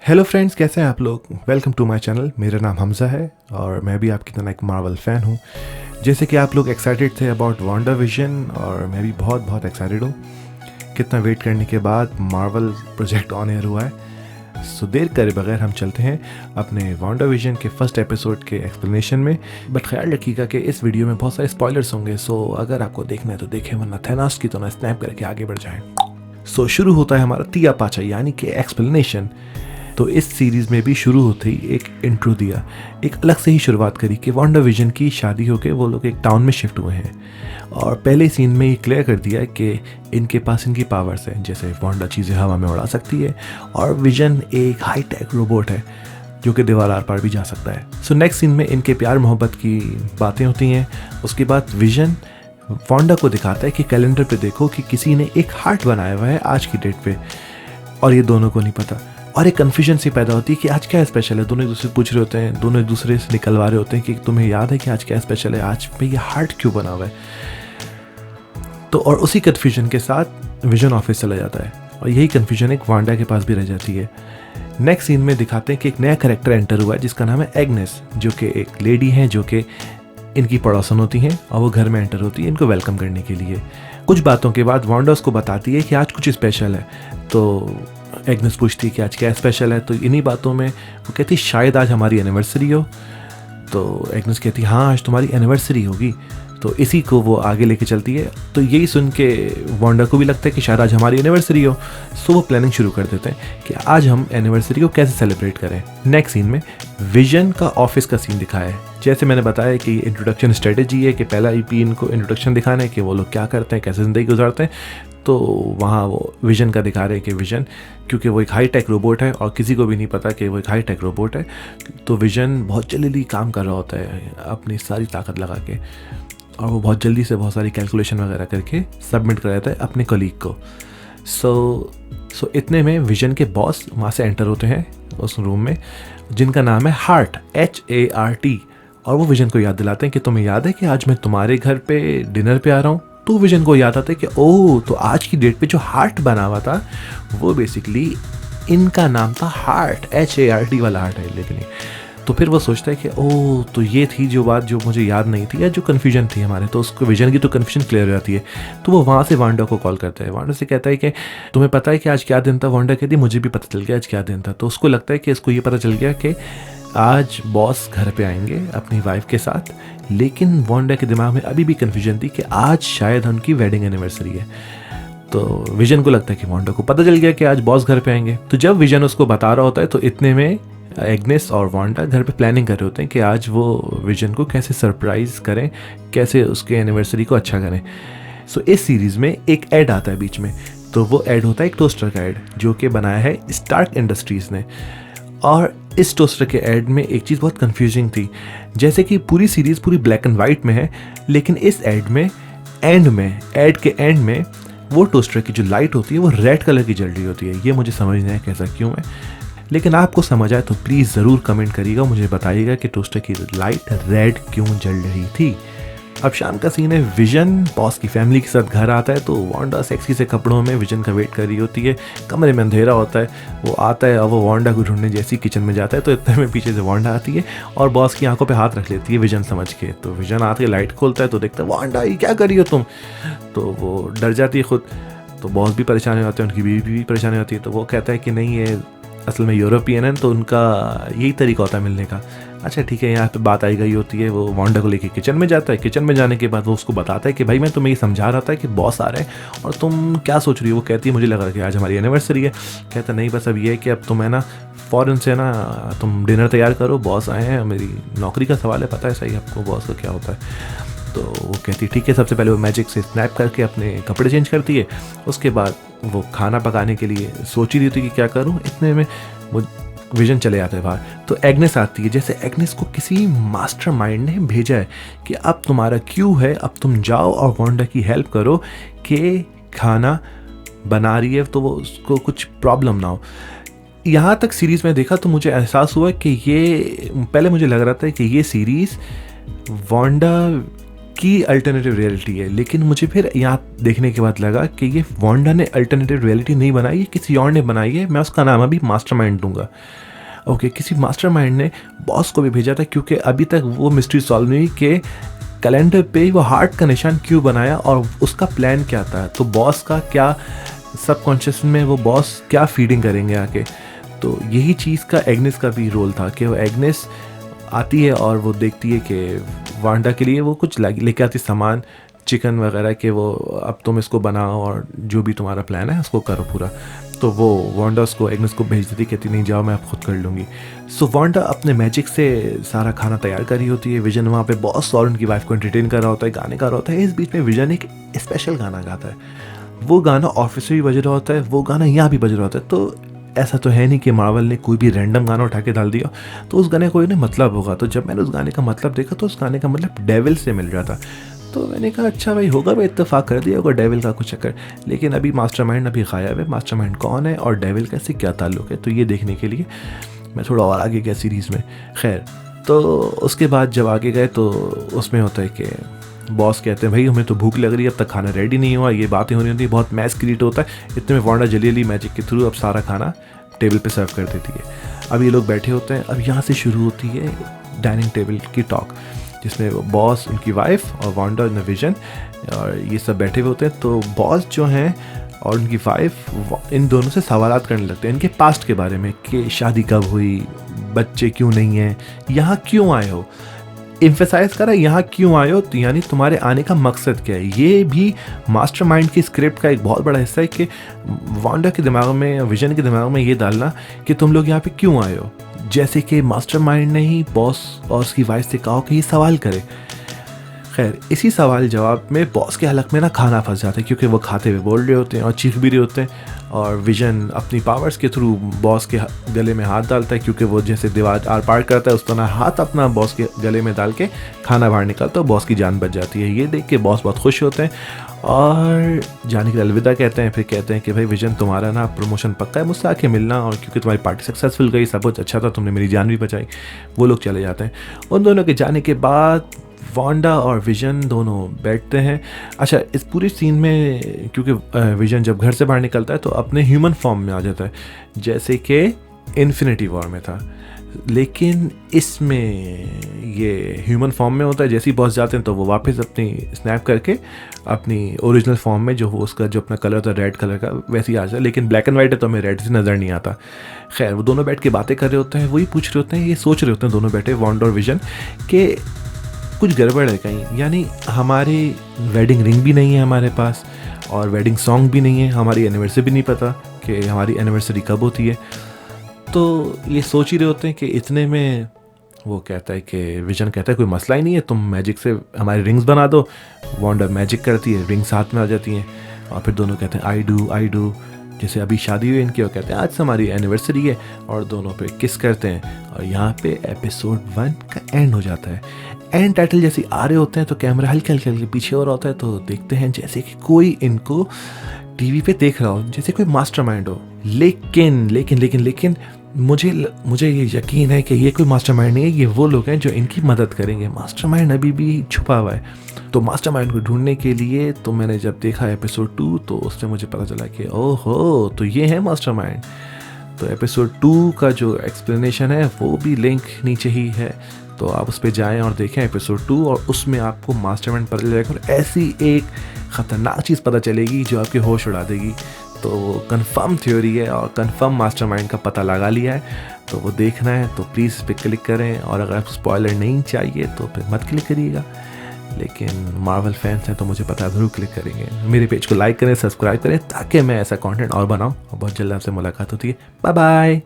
Hello friends, कैसे हैं आप लोग। Welcome to my channel. मेरा नाम हमज़ा है और मैं भी आपकी तरह एक मार्वल फ़ैन हूँ। जैसे कि आप लोग एक्साइटेड थे अबाउट वांडा विजन, और मैं भी बहुत बहुत एक्साइटेड हूँ। कितना वेट करने के बाद मार्वल प्रोजेक्ट ऑन एयर हुआ है। सो देर करे बगैर हम चलते हैं अपने वांडा विजन के फर्स्ट एपिसोड के एक्सप्लेनेशन में। बट ख्याल रखिएगा कि इस वीडियो में बहुत सारे स्पॉयलर्स होंगे, सो अगर आपको देखना है तो देखें, वरना थैनोस की तरह स्नैप करके आगे बढ़ जाएं। सो शुरू होता है हमारा तिया पाचा यानी कि एक्सप्लेनेशन। तो इस सीरीज़ में भी शुरू होते ही एक इंट्रो दिया, एक अलग से ही शुरुआत करी कि वांडा विजन की शादी होकर वो लोग एक टाउन में शिफ्ट हुए हैं। और पहले सीन में ये क्लियर कर दिया कि इनके पास इनकी पावर्स हैं, जैसे वांडा चीज़ें हवा में उड़ा सकती है और विजन एक हाई टेक रोबोट है जो कि दीवार आर पार भी जा सकता है। सो नेक्स्ट सीन में इनके प्यार मोहब्बत की बातें होती हैं। उसके बाद विजन वांडा को दिखाता है कि कैलेंडर पे देखो कि किसी ने एक हार्ट बनाया हुआ है आज की डेट पे, और ये दोनों को नहीं पता। और एक कन्फ्यूजन सी पैदा होती है कि आज क्या स्पेशल है। दोनों एक दूसरे से पूछ रहे होते हैं, दोनों एक दूसरे से निकलवा रहे होते हैं कि तुम्हें याद है कि आज क्या स्पेशल है, आज पे ये हार्ट क्यों बना हुआ है। तो और उसी कन्फ्यूजन के साथ विजन ऑफिस चला जाता है और यही कन्फ्यूजन एक वांडा के पास भी रह जाती है। नेक्स्ट सीन में दिखाते हैं कि एक नया कैरेक्टर एंटर हुआ है जिसका नाम है एग्नेस, जो कि एक लेडी है जो कि इनकी पड़ोसन होती हैं और वो घर में एंटर होती है इनको वेलकम करने के लिए। कुछ बातों के बाद वांडा उसको बताती है कि आज कुछ स्पेशल है। तो एग्नेस पूछती है कि आज क्या स्पेशल है। तो इन्हीं बातों में वो कहती है शायद आज हमारी एनिवर्सरी हो। तो एग्नेस कहती है हाँ आज तुम्हारी एनिवर्सरी होगी। तो इसी को वो आगे लेके चलती है। तो यही सुन के वांडा को भी लगता है कि शायद आज हमारी एनिवर्सरी हो। सो वो प्लानिंग शुरू कर देते हैं कि आज हम एनिवर्सरी को कैसे सेलिब्रेट करें। नेक्स्ट सीन में विजन का ऑफिस का सीन दिखाया है। जैसे मैंने बताया कि इंट्रोडक्शन स्ट्रेटेजी है कि पहला ईपी इनको इंट्रोडक्शन दिखाना है कि वो लोग क्या करते हैं, कैसे ज़िंदगी गुजारते हैं। तो वहाँ वो विजन का दिखा रहे हैं कि विजन, क्योंकि वो एक हाई टेक रोबोट है और किसी को भी नहीं पता कि वो एक हाई टेक रोबोट है, तो विजन बहुत जल्दी काम कर रहा होता है अपनी सारी ताकत लगा के, और वो बहुत जल्दी से बहुत सारी कैलकुलेशन वगैरह करके सबमिट कर देता है अपने कलीग को। सो इतने में विजन के बॉस वहाँ से एंटर होते हैं उस रूम में, जिनका नाम है हार्ट, HART। और वो विजन को याद दिलाते हैं कि तुम्हें याद है कि आज मैं तुम्हारे घर पे डिनर पे आ रहा हूँ। तो विजन को याद आता है कि ओह, तो आज की डेट पे जो हार्ट बना हुआ था वो बेसिकली इनका नाम था हार्ट, HART वाला हार्ट है। लेकिन तो फिर वो सोचता है कि ओह, तो ये थी जो बात जो मुझे याद नहीं थी या जो कन्फ्यूजन थी हमारे। तो उसको विजन की तो कन्फ्यूजन क्लियर हो जाती है। तो वो वहाँ से वांडा को कॉल करता है। वांडा से कहता है कि तुम्हें पता है कि आज क्या दिन था। वांडा कहती है मुझे भी पता चल गया आज क्या दिन था। तो उसको लगता है कि इसको ये पता चल गया कि आज बॉस घर पे आएंगे अपनी वाइफ के साथ। लेकिन वांडा के दिमाग में अभी भी कन्फ्यूजन थी कि आज शायद उनकी वेडिंग एनिवर्सरी है। तो विजन को लगता है कि वांडा को पता चल गया कि आज बॉस घर पे आएंगे। तो जब विजन उसको बता रहा होता है तो इतने में एग्नेस और वांडा घर पे प्लानिंग कर रहे होते हैं कि आज वो विजन को कैसे सरप्राइज करें, कैसे उसके एनिवर्सरी को अच्छा करें। सो इस सीरीज़ में एक ऐड आता है बीच में। तो वो ऐड होता है एक टोस्टर का ऐड जो कि बनाया है स्टार्क इंडस्ट्रीज़ ने। और इस टोस्टर के ऐड में एक चीज़ बहुत कंफ्यूजिंग थी। जैसे कि पूरी सीरीज़ पूरी ब्लैक एंड वाइट में है, लेकिन इस ऐड में ऐड के एंड में वो टोस्टर की जो लाइट होती है वो रेड कलर की जल रही होती है। ये मुझे समझ नहीं आया कैसा क्यों है, लेकिन आपको समझ आए तो प्लीज़ ज़रूर कमेंट करिएगा, मुझे बताइएगा कि टोस्टर की लाइट रेड क्यों जल रही थी। अब शाम का सीन है। विजन बॉस की फैमिली के साथ घर आता है। तो वांडा सेक्सी से कपड़ों में विजन का वेट कर रही होती है। कमरे में अंधेरा होता है। वो आता है और वो वांडा को ढूंढने जैसी किचन में जाता है तो इतने में पीछे से वांडा आती है और बॉस की आंखों पे हाथ रख लेती है विजन समझ के। तो विजन आके लाइट खोलता है तो देखता है वांडा ये क्या कर रही हो तुम। तो वो डर जाती है खुद। तो बॉस भी परेशान हो जाते हैं, उनकी बीवी भी परेशान होती है। तो वो कहता है कि नहीं, ये असल में यूरोपियन है तो उनका यही तरीका होता है मिलने का। अच्छा ठीक है, यहाँ पे बात आई गई होती है। वो वांडा को लेके किचन में जाता है। किचन में जाने के बाद वो उसको बताता है कि भाई मैं तुम्हें ये समझा रहा था कि बॉस आ रहे हैं और तुम क्या सोच रही हो। वो कहती है मुझे लग रहा है कि आज हमारी एनिवर्सरी है। कहता नहीं, बस अब ये है कि अब तुम है ना फ़ौरन से ना तुम डिनर तैयार करो, बॉस आए हैं, मेरी नौकरी का सवाल है, पता है सही आपको बॉस का क्या होता है। तो वो कहती है ठीक है। सबसे पहले वो मैजिक से स्नैप करके अपने कपड़े चेंज करती है। उसके बाद वो खाना पकाने के लिए सोच ही रही थी कि क्या करूँ। इतने में वो विजन चले जाते हैं बाहर। तो एग्नेस आती है। जैसे एग्नेस को किसी मास्टरमाइंड ने भेजा है कि अब तुम्हारा क्यू है, अब तुम जाओ और वांडा की हेल्प करो कि खाना बना रही है तो वो उसको कुछ प्रॉब्लम ना हो। यहाँ तक सीरीज़ में देखा तो मुझे एहसास हुआ कि ये, पहले मुझे लग रहा था कि ये सीरीज़ वांडा की अल्टरनेटिव रियलिटी है। लेकिन मुझे फिर यहाँ देखने के बाद लगा कि ये वांडा ने अल्टरनेटिव रियलिटी नहीं बनाई, ये किसी और ने बनाई है। मैं उसका नाम अभी मास्टरमाइंड दूंगा। ओके, किसी मास्टरमाइंड ने बॉस को भी भेजा था, क्योंकि अभी तक वो मिस्ट्री सॉल्व नहीं हुई कि कैलेंडर पे वो हार्ट का निशान क्यों बनाया और उसका प्लान क्या था। तो बॉस का क्या सबकॉन्शियस में वो बॉस क्या फीडिंग करेंगे आके। तो यही चीज़ का एग्नेस का भी रोल था कि वो एग्नेस आती है और वो देखती है कि वांडा के लिए वो कुछ लेके आती सामान, चिकन वगैरह, कि वो अब तुम इसको बनाओ और जो भी तुम्हारा प्लान है उसको करो पूरा। तो वो वांडा उसको एग्नेस को भेज देती, कहती नहीं जाओ मैं अब खुद कर लूँगी। सो वांडा अपने मैजिक से सारा खाना तैयार कर रही होती है। विजन वहाँ पे बॉस और उनकी वाइफ को एंटरटेन कर रहा होता है, गाने गा रहा होता है। इस बीच में विजन एक स्पेशल गाना गाता है। वो गाना ऑफिस में भी बज रहा होता है, वो गाना यहाँ भी बज रहा होता है। तो ऐसा तो है नहीं कि मार्वल ने कोई भी रैंडम गाना उठा के डाल दिया, तो उस गाने का कोई मतलब होगा। तो जब मैंने उस गाने का मतलब देखा तो उस गाने का मतलब डेविल से मिल रहा था। तो मैंने कहा अच्छा भाई होगा, भाई इत्तेफाक कर दिया होगा डेविल का कुछ चक्कर। लेकिन अभी मास्टरमाइंड अभी गायब है। मास्टरमाइंड कौन है और डेविल का से क्या ताल्लुक है, तो ये देखने के लिए मैं थोड़ा और आगे गया सीरीज़ में। खैर, तो उसके बाद जब आगे गए तो उसमें होता है कि बॉस कहते हैं भाई हमें तो भूख लग रही है, अब तक खाना रेडी नहीं हुआ, ये बातें हो रही होती है, बहुत मैस क्रिएट होता है। इतने में वांडा जल्दी मैजिक के थ्रू अब सारा खाना टेबल पे सर्व कर देती है। अब ये लोग बैठे होते हैं। अब यहाँ से शुरू होती है डाइनिंग टेबल की टॉक, जिसमें बॉस, उनकी वाइफ और वांडा और विजन और ये सब बैठे हुए होते हैं। तो बॉस जो हैं और उनकी वाइफ इन दोनों से सवालात करने लगते हैं इनके पास्ट के बारे में, कि शादी कब हुई, बच्चे क्यों नहीं हैं, यहाँ क्यों आए हो, एम्फेसाइज करा यहाँ क्यों आए हो, तो यानी तुम्हारे आने का मकसद क्या है। ये भी मास्टरमाइंड की स्क्रिप्ट का एक बहुत बड़ा हिस्सा है कि वांडा के दिमाग में, विजन के दिमाग में ये डालना कि तुम लोग यहाँ पे क्यों आए हो। जैसे कि मास्टरमाइंड ने ही बॉस और उसकी वाइफ से कहा कि ये सवाल करे। खैर, इसी सवाल जवाब में बॉस के हलक में ना खाना फंस जाता है, क्योंकि वो खाते हुए बोल रहे होते हैं और चीख भी रहे होते हैं। और विजन अपनी पावर्स के थ्रू बॉस के गले में हाथ डालता है, क्योंकि वो जैसे दीवार आर पार करता है उस तरह हाथ अपना बॉस के गले में डाल के खाना बाहर निकालता है, बॉस की जान बच जाती है। ये देख के बॉस बहुत खुश होते हैं और जाने के लिए अलविदा कहते हैं। फिर कहते हैं कि भाई विजन तुम्हारा ना प्रमोशन पक्का है, मुझसे आके मिलना, और क्योंकि तुम्हारी पार्टी सक्सेसफुल गई, सब कुछ अच्छा था, तुमने मेरी जान भी बचाई। वो लोग चले जाते हैं। उन दोनों के जाने के बाद वांडा और विजन दोनों बैठते हैं। अच्छा, इस पूरी सीन में क्योंकि विजन जब घर से बाहर निकलता है तो अपने ह्यूमन फॉर्म में आ जाता है, जैसे कि इन्फिनिटी वॉर में था। लेकिन इसमें ये ह्यूमन फॉर्म में होता है। जैसे ही बॉस जाते हैं तो वो वापस अपनी स्नैप करके अपनी ओरिजिनल फॉर्म में, जो उसका जो अपना कलर था रेड कलर का, वैसे ही आ जाए। लेकिन ब्लैक एंड वाइट है तो हमें रेड से नज़र नहीं आता। खैर, वो दोनों बैठ के बातें कर रहे होते हैं, वही पूछ रहे होते हैं, ये सोच रहे होते हैं दोनों बैठे, वांडा और विजन, कि कुछ गड़बड़ है कहीं। यानी हमारी वेडिंग रिंग भी नहीं है हमारे पास, और वेडिंग सॉन्ग भी नहीं है, हमारी एनिवर्सरी भी नहीं पता कि हमारी एनिवर्सरी कब होती है। तो ये सोच ही रहे होते हैं कि इतने में वो कहता है कि विजन कहता है कोई मसला ही नहीं है, तुम मैजिक से हमारी रिंग्स बना दो। वांडा मैजिक करती है, रिंग्स हाथ में आ जाती हैं, और फिर दोनों कहते हैं आई डू। जैसे अभी शादी हुई इनकी, और कहते हैं आज से हमारी एनिवर्सरी है, और दोनों पे किस करते हैं। और यहाँ पे एपिसोड 1 का एंड हो जाता है। एंड टाइटल जैसे आ रहे होते हैं तो कैमरा हल्के हल्के पीछे हो रहा होता है, तो देखते हैं जैसे कि कोई इनको टीवी पे देख रहा हो, जैसे कोई मास्टरमाइंड हो। लेकिन मुझे ये यकीन है कि ये कोई मास्टरमाइंड नहीं है, ये वो लोग हैं जो इनकी मदद करेंगे। मास्टरमाइंड अभी भी छुपा हुआ है। तो मास्टरमाइंड को ढूंढने के लिए तो मैंने जब देखा एपिसोड 2 तो उससे मुझे पता चला कि ओहो, तो ये है मास्टरमाइंड। तो एपिसोड 2 का जो एक्सप्लेनेशन है वो भी लिंक नीचे ही है, तो आप उस पर जाएँ और देखें एपिसोड 2, और उसमें आपको मास्टरमाइंड पता चलेगा और ऐसी एक ख़तरनाक चीज़ पता चलेगी जो आपके होश उड़ा देगी। तो कंफर्म थ्योरी है और कंफर्म मास्टरमाइंड का पता लगा लिया है, तो वो देखना है तो प्लीज़ इस पर क्लिक करें। और अगर आपको स्पॉइलर नहीं चाहिए तो फिर मत क्लिक करिएगा, लेकिन मार्वल फैंस हैं तो मुझे पता है ज़रूर क्लिक करेंगे। मेरे पेज को लाइक करें, सब्सक्राइब करें, ताकि मैं ऐसा कंटेंट और बनाऊं। और बहुत जल्द आपसे मुलाकात होती है। Bye bye.